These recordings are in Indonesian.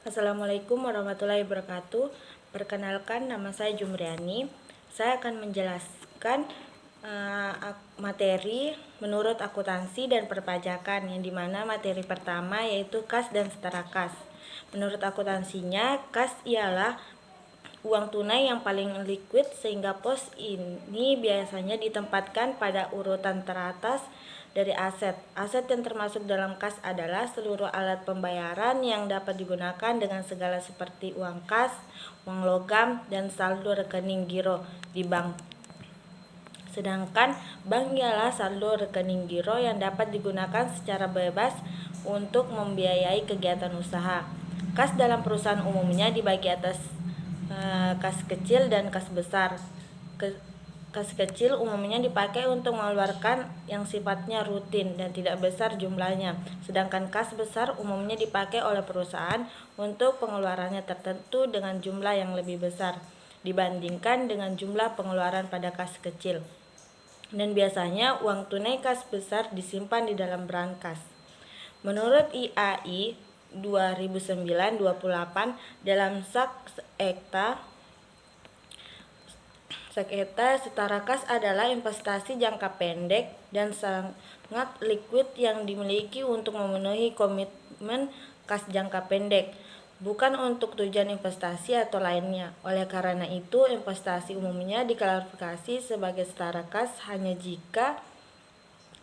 Assalamualaikum warahmatullahi wabarakatuh. Perkenalkan, nama saya Jumriani. Saya akan menjelaskan materi menurut akuntansi dan perpajakan, yang dimana materi pertama yaitu kas dan setara kas. Menurut akuntansinya, kas ialah uang tunai yang paling liquid, sehingga pos ini biasanya ditempatkan pada urutan teratas dari aset. Aset yang termasuk dalam kas adalah seluruh alat pembayaran yang dapat digunakan dengan segala seperti uang kas, uang logam, dan saldo rekening giro di bank. Sedangkan bank ialah saldo rekening giro yang dapat digunakan secara bebas untuk membiayai kegiatan usaha. Kas dalam perusahaan umumnya dibagi atas kas kecil dan kas besar. Kas kecil umumnya dipakai untuk mengeluarkan yang sifatnya rutin dan tidak besar jumlahnya, sedangkan kas besar umumnya dipakai oleh perusahaan untuk pengeluarannya tertentu dengan jumlah yang lebih besar dibandingkan dengan jumlah pengeluaran pada kas kecil. Dan biasanya uang tunai kas besar disimpan di dalam brankas. Menurut IAI 2009-28 dalam Seketa setara kas adalah investasi jangka pendek dan sangat liquid yang dimiliki untuk memenuhi komitmen kas jangka pendek, bukan untuk tujuan investasi atau lainnya. Oleh karena itu, investasi umumnya diklasifikasi sebagai setara kas hanya jika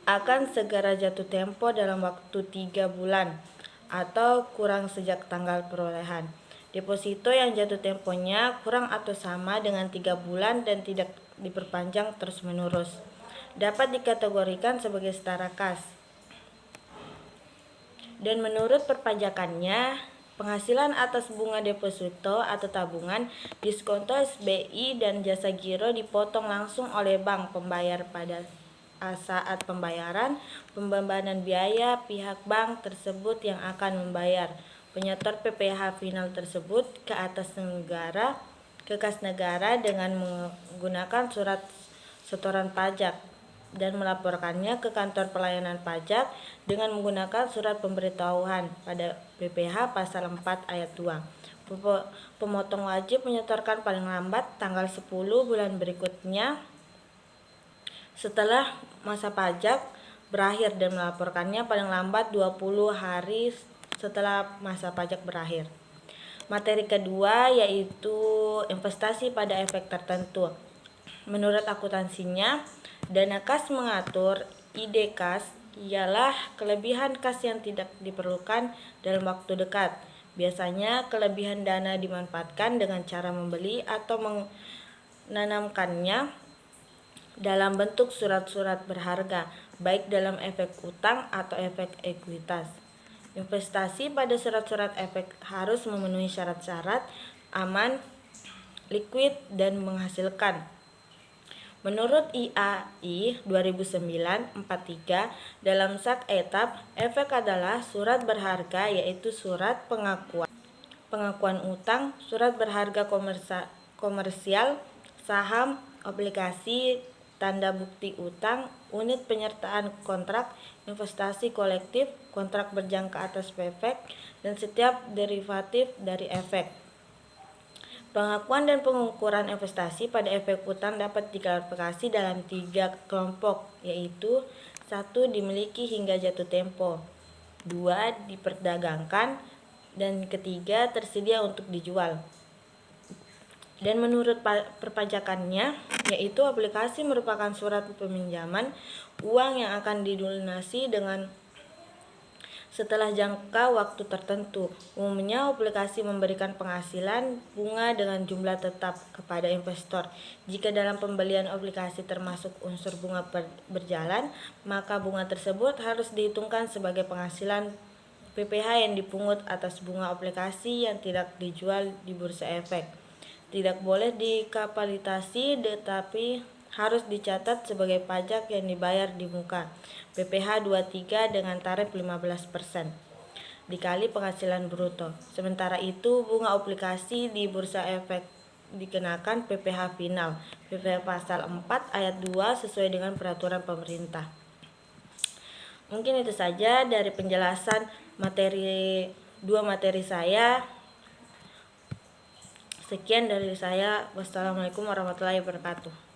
akan segera jatuh tempo dalam waktu 3 bulan atau kurang sejak tanggal perolehan. Deposito yang jatuh temponya kurang atau sama dengan 3 bulan dan tidak diperpanjang terus-menerus dapat dikategorikan sebagai setara kas. Dan menurut perpajakannya, penghasilan atas bunga deposito atau tabungan, diskonto SBI dan jasa giro dipotong langsung oleh bank pembayar pada saat pembayaran, pembebanan biaya pihak bank tersebut yang akan membayar penyetor PPh final tersebut ke kas negara dengan menggunakan surat setoran pajak dan melaporkannya ke kantor pelayanan pajak dengan menggunakan surat pemberitahuan pada PPh pasal 4 ayat 2. Pemotong wajib menyetorkan paling lambat tanggal 10 bulan berikutnya setelah masa pajak berakhir dan melaporkannya paling lambat 20 hari setelah masa pajak berakhir. Materi kedua yaitu investasi pada efek tertentu. Menurut akuntansinya, dana kas mengatur ide kas ialah kelebihan kas yang tidak diperlukan dalam waktu dekat. Biasanya kelebihan dana dimanfaatkan dengan cara membeli atau menanamkannya dalam bentuk surat-surat berharga, baik dalam efek utang atau efek ekuitas. Investasi pada surat-surat efek harus memenuhi syarat-syarat aman, liquid, dan menghasilkan. Menurut IAI 2009-43 dalam etap, efek adalah surat berharga yaitu surat pengakuan utang, surat berharga komersial, saham, obligasi, tanda bukti utang, unit penyertaan kontrak, investasi kolektif, kontrak berjangka atas efek, dan setiap derivatif dari efek. Pengakuan dan pengukuran investasi pada efek utang dapat diklasifikasi dalam 3 kelompok, yaitu 1. Dimiliki hingga jatuh tempo, 2. Diperdagangkan, dan ketiga tersedia untuk dijual. Dan menurut perpajakannya, yaitu aplikasi merupakan surat peminjaman uang yang akan dilunasi dengan setelah jangka waktu tertentu. Umumnya aplikasi memberikan penghasilan bunga dengan jumlah tetap kepada investor. Jika dalam pembelian aplikasi termasuk unsur bunga berjalan, maka bunga tersebut harus dihitungkan sebagai penghasilan PPh yang dipungut atas bunga aplikasi yang tidak dijual di bursa efek. Tidak boleh dikapitalisasi tetapi harus dicatat sebagai pajak yang dibayar di muka PPh 23 dengan tarif 15% dikali penghasilan bruto. Sementara itu bunga aplikasi di bursa efek dikenakan PPh final PPh pasal 4 ayat 2 sesuai dengan peraturan pemerintah. Mungkin itu saja dari penjelasan materi saya. Sekian dari saya. Wassalamualaikum warahmatullahi wabarakatuh.